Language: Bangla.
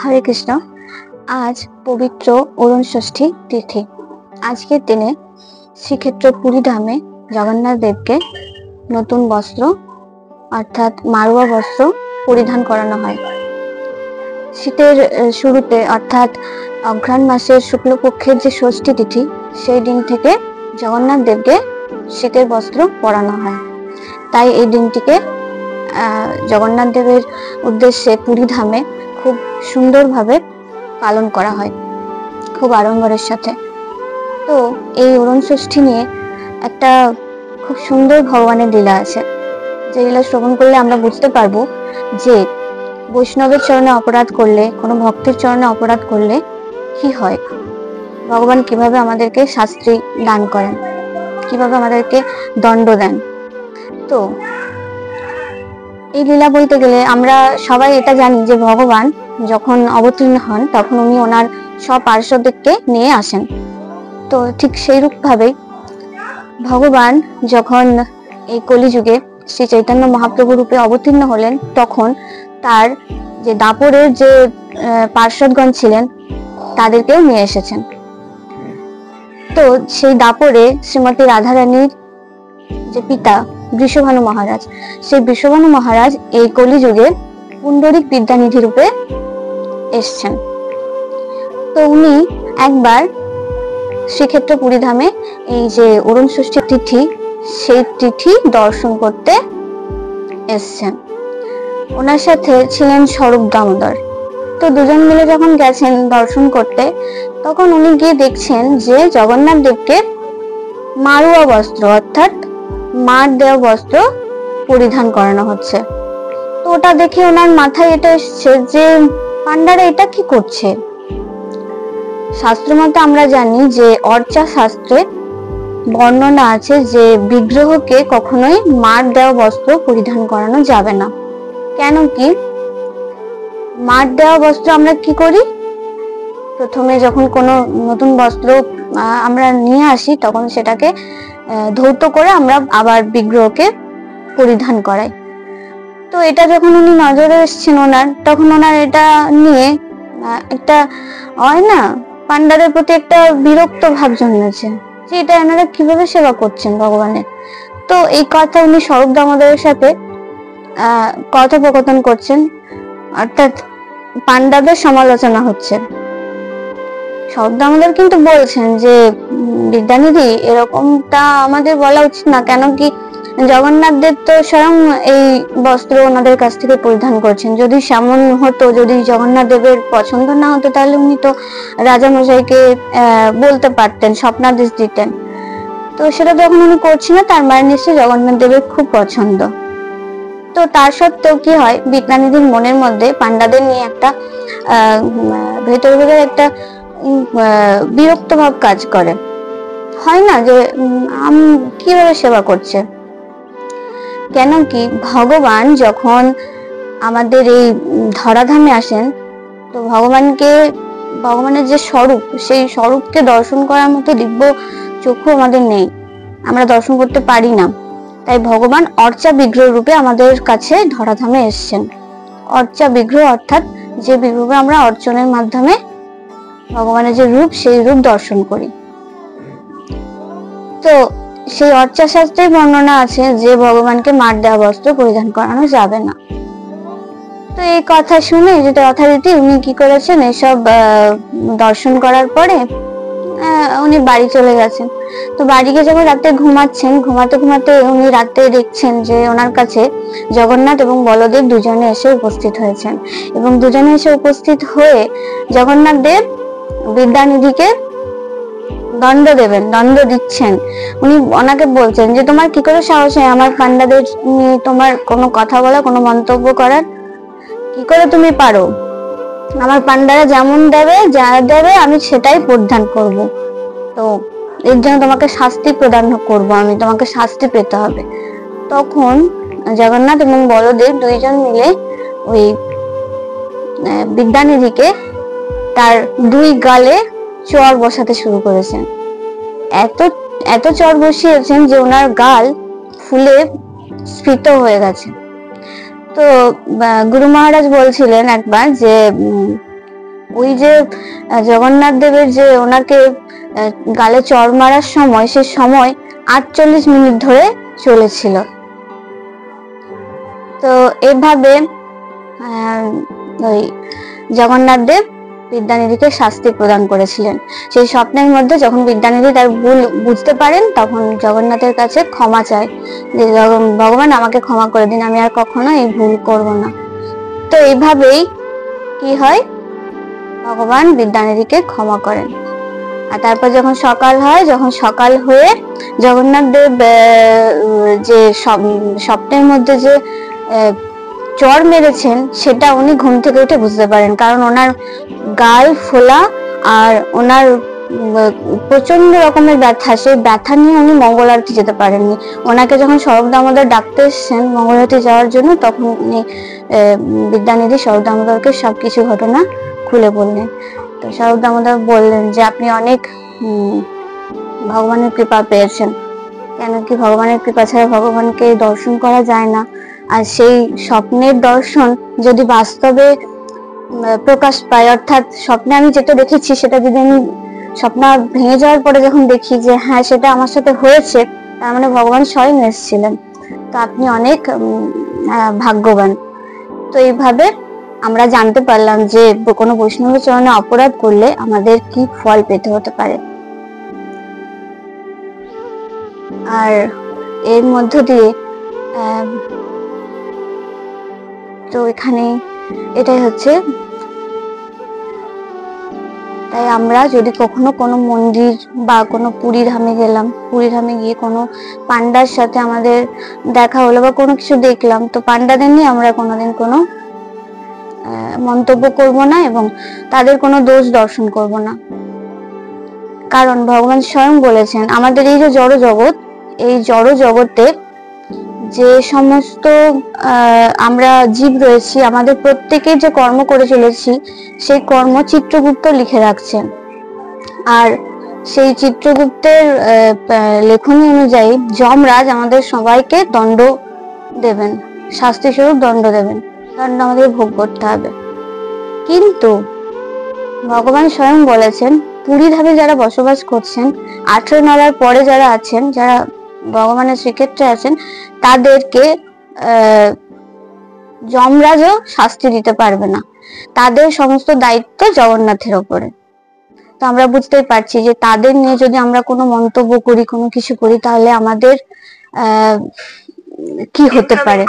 হরে কৃষ্ণ। আজ পবিত্র অরুণ ষষ্ঠী তিথি। আজকের দিনে শ্রীক্ষেত্র পুরী ধামে জগন্নাথ দেবকে নতুন বস্ত্র অর্থাৎ মারোয়া বস্ত্র পরিধান করানো হয়। শীতের শুরুতে অর্থাৎ অঘ্রাণ মাসের শুক্লপক্ষের যে ষষ্ঠী তিথি, সেই দিন থেকে জগন্নাথ দেবকে শীতের বস্ত্র পরানো হয়। তাই এই দিনটিকে জগন্নাথ দেবের উদ্দেশ্যে পুরী ধামে খুব সুন্দরভাবে পালন করা হয়, খুব আড়ম্বরের সাথে। তো এই অরুণ ষষ্ঠী নিয়ে একটা খুব সুন্দর ভগবানের লীলা আছে, যে লীলা শ্রবণ করলে আমরা বুঝতে পারবো যে বৈষ্ণবের চরণে অপরাধ করলে, কোনো ভক্তের চরণে অপরাধ করলে কি হয়, ভগবান কিভাবে আমাদেরকে শাস্তি দান করেন, কিভাবে আমাদেরকে দণ্ড দেন। তো এই লীলা বলতে গেলে আমরা সবাই এটা জানি যে ভগবান যখন অবতীর্ণ হন তখন উনি ওনার সব পার্শ্বদেরকে নিয়ে আসেন। তো ঠিক সেইরূপ ভাবেই ভগবান যখন এই কলিযুগে শ্রী চৈতন্য মহাপ্রভু রূপে অবতীর্ণ হলেন, তখন তার যে দাপরের যে পার্শ্বদগণ ছিলেন তাদেরকেও নিয়ে এসেছেন। তো সেই দাপরে শ্রীমতী রাধারানীর যে পিতা বৃষভানু মহারাজ, সেই বৃষভানু মহারাজ এই কলিযুগে পুণ্ডরিক বিদ্যানিধি রূপে এসছেন। তো উনি একবার শ্রীক্ষেত্র পুরী ধামে এই যে অরুণ ষষ্ঠী তিথি, সেই তিথি দর্শন করতে এসছেন। ওনার সাথে ছিলেন স্বরূপ দামোদর। তো দুজন মিলে যখন গেছেন দর্শন করতে, তখন উনি গিয়ে দেখছেন যে জগন্নাথ দেবকে মারোয়া বস্ত্র অর্থাৎ মার দেওয়া বস্ত্র পরিধান করানো হচ্ছে। তো ওটা দেখে ওনার মাথায় এটা এসছে যে পান্ডারা এটা কি করছে। শাস্ত্র মতে আমরা জানি যে অর্চা শাস্ত্রে বর্ণনা আছে যে বিগ্রহকে কখনোই মার দেওয়া বস্ত্র পরিধান করানো যাবে না। কেন কি? মার দেওয়া বস্ত্র আমরা কি করি, প্রথমে যখন কোনো নতুন বস্ত্র আমরা নিয়ে আসি তখন সেটাকে ধৌত করে আমরা আবার বিগ্রহকে পরিধান করাই। তো এটা যখন উনি নজরে এসছেন ওনার, তখন ওনার এটা নিয়ে একটা হয় না, পান্ডারের প্রতি একটা বিরক্ত ভাব জন্মেছে যে এটা এনারা কিভাবে সেবা করছেন ভগবানের। তো এই কথা উনি স্বরূপ দামোদরের সাথে কথোপকথন করছেন, অর্থাৎ পান্ডাদের সমালোচনা হচ্ছে। স্বরূপ দামোদর কিন্তু বলছেন যে বিদ্যানিধি, এরকমটা আমাদের বলা উচিত না। কেন কি, জগন্নাথ দেব তো স্বয়ং এই বস্ত্র ওনাদের কাছ থেকে পরিধান করছেন। যদি সেমন হতো, যদি জগন্নাথ দেবের পছন্দ না হতো, তাহলে উনি তো রাজা মশাইকে বলতে পারতেন, স্বপ্নাদেশ দিতেন। তো সেটা যখন উনি করছেন না, তার মানে নিশ্চয়ই জগন্নাথ দেবের খুব পছন্দ। তো তার সত্ত্বেও কি হয়, বিদ্যানিধির মনের মধ্যে পান্ডাদের নিয়ে একটা ভেতর ভেতর একটা বিরক্ত ভাব কাজ করে, হয় না যে কিভাবে সেবা করছে। কেন কি, ভগবান যখন আমাদের এই ধরাধামে আসেন, তো ভগবানের যে স্বরূপ, সেই স্বরূপকে দর্শন করার মতো দিব্য চক্ষু আমাদের নেই, আমরা দর্শন করতে পারি না। তাই ভগবান অর্চা বিগ্রহ রূপে আমাদের কাছে ধরাধামে এসছেন। অর্চা বিগ্রহ অর্থাৎ যে বিগ্রহে আমরা অর্চনের মাধ্যমে ভগবানের যে রূপ, সেই রূপ দর্শন করি। তো সেই অর্চা শাস্ত্রে বর্ণনা আছে যে ভগবানকে মার দেওয়া বস্ত্র পরিধান করানো যাবে না। তো এই কথা শুনে যেটা যথারীতি উনি কি করেছেন, এসব দর্শন করার পরে উনি বাড়ি চলে গেছেন। তো বাড়ি গিয়ে যখন রাতে ঘুমাচ্ছেন, ঘুমাতে ঘুমাতে উনি রাতে দেখছেন যে ওনার কাছে জগন্নাথ এবং বলদেব দুজনে এসে উপস্থিত হয়েছেন। এবং দুজনে এসে উপস্থিত হয়ে জগন্নাথ দেব বিদ্যানিধিকে দণ্ড দেবেন, দণ্ড দিচ্ছেন। উনি ওনাকে বলছেন যে তোমার কি করে সাহস হয় আমার পান্ডাদের নিয়ে তোমার কোনো কথা বলা, কোনো মন্তব্য করার, কি করে তুমি পারো? আমার পান্ডারা যেমন দেবে, যা দেবে আমি সেটাই পরিধান করব। তো এর জন্য তোমাকে শাস্তি প্রদান করব, আমি তোমাকে শাস্তি পেতে হবে। তখন জগন্নাথ এবং বলদেব দুইজন মিলে ওই বিদ্যানিধিকে তার দুই গালে চর বসাতে শুরু করেছেন। এত চর বসিয়েছেন যে ওনার গাল ফুলে স্ফীত হয়ে গেছে। তো গুরু মহারাজ বলছিলেন একবার যে ওই যে জগন্নাথ দেবের যে ওনাকে গালে চড় মারার সময়, সে সময় 48 মিনিট ধরে চলেছিল। তো এভাবে ওই জগন্নাথ দেব বিদ্যানিধিকে শাস্তি প্রদান করেছিলেন। সেই স্বপ্নের মধ্যে যখন বিদ্যানিধি তার ভুল বুঝতে পারেন, তখন জগন্নাথের কাছে ক্ষমা চায় যে ভগবান আমাকে ক্ষমা করে দিন, আমি আর কখনো এই ভুল করব না। তো এইভাবেই কি হয়, ভগবান বিদ্যানিধিকে ক্ষমা করেন। আর তারপর যখন সকাল হয়, যখন সকাল হয়ে জগন্নাথ দেব যে স্বপ্নের মধ্যে যে চড় মেরেছেন সেটা উনি ঘুম থেকে উঠে বুঝতে পারেন, কারণ ওনার গাল ফোলা আর ওনার প্রচন্ড রকমের ব্যথা, সেই ব্যথা নিয়ে উনি মঙ্গল আরতি যেতে পারেননি। ওনাকে যখন স্বরূপ দামোদর ডাকতে এসছেন মঙ্গল আরতি যাওয়ার জন্য, তখন উনি বিদ্যানিধি স্বরূপ দামোদরকে সবকিছু ঘটনা খুলে বললেন। তো স্বরূপ দামোদর বললেন যে আপনি অনেক ভগবানের কৃপা পেয়েছেন, কেন কি ভগবানের কৃপা ছাড়া ভগবানকে দর্শন করা যায় না। আর সেই স্বপ্নের দর্শন যদি বাস্তবে প্রকাশ পায়, অর্থাৎ স্বপ্নে আমি যেটা দেখেছি সেটা যদি আমি স্বপ্ন ভেঙে যাওয়ার পরে যখন দেখি যে হ্যাঁ সেটা আমার সাথে হয়েছে, তার মানে ভগবান স্বয়ং এসেছিলেন। তো আপনি অনেক ভাগ্যবান। তো এইভাবে আমরা জানতে পারলাম যে কোনো বৈষ্ণবের চরণে অপরাধ করলে আমাদের কি ফল পেতে হতে পারে। আর এর মধ্য দিয়ে তো এখানে এটাই হচ্ছে, তাই আমরা যদি কখনো কোনো মন্দির বা কোনো পুরী ধামে গেলাম, পুরী ধামে গিয়ে কোনো পান্ডার সাথে আমাদের দেখা হলো বা কোনো কিছু দেখলাম, তো পান্ডাদের নিয়ে আমরা কোনোদিন কোনো মন্তব্য করব না এবং তাদের কোনো দোষ দর্শন করব না। কারণ ভগবান স্বয়ং বলেছেন আমাদের এই যে জড় জগৎ, এই জড় জগতে যে সমস্ত আমরা জীব রয়েছি, আমাদের প্রত্যেকে যে কর্ম করে চলেছি সেই কর্ম চিত্রগুপ্ত লিখে রাখছেন। আর সেই চিত্রগুপ্তের লেখনী অনুযায়ী যমরাজ আমাদের সবাইকে দণ্ড দেবেন, শাস্তি স্বরূপ দণ্ড দেবেন, দণ্ড আমাদের ভোগ করতে হবে। কিন্তু ভগবান স্বয়ং বলেছেন পুরী ধামে যারা বসবাস করছেন, 18 নলার পরে যারা আছেন, যারা ভগবানের শ্রীক্ষেত্রে আছেন, তাদেরকে যমরাজও শাস্তি দিতে পারবে না, তাদের সমস্ত দায়িত্ব জগন্নাথের ওপরে। তো আমরা বুঝতেই পারছি যে তাদের নিয়ে যদি আমরা কোনো মন্তব্য করি, কোনো কিছু করি, তাহলে আমাদের কি হতে পারে।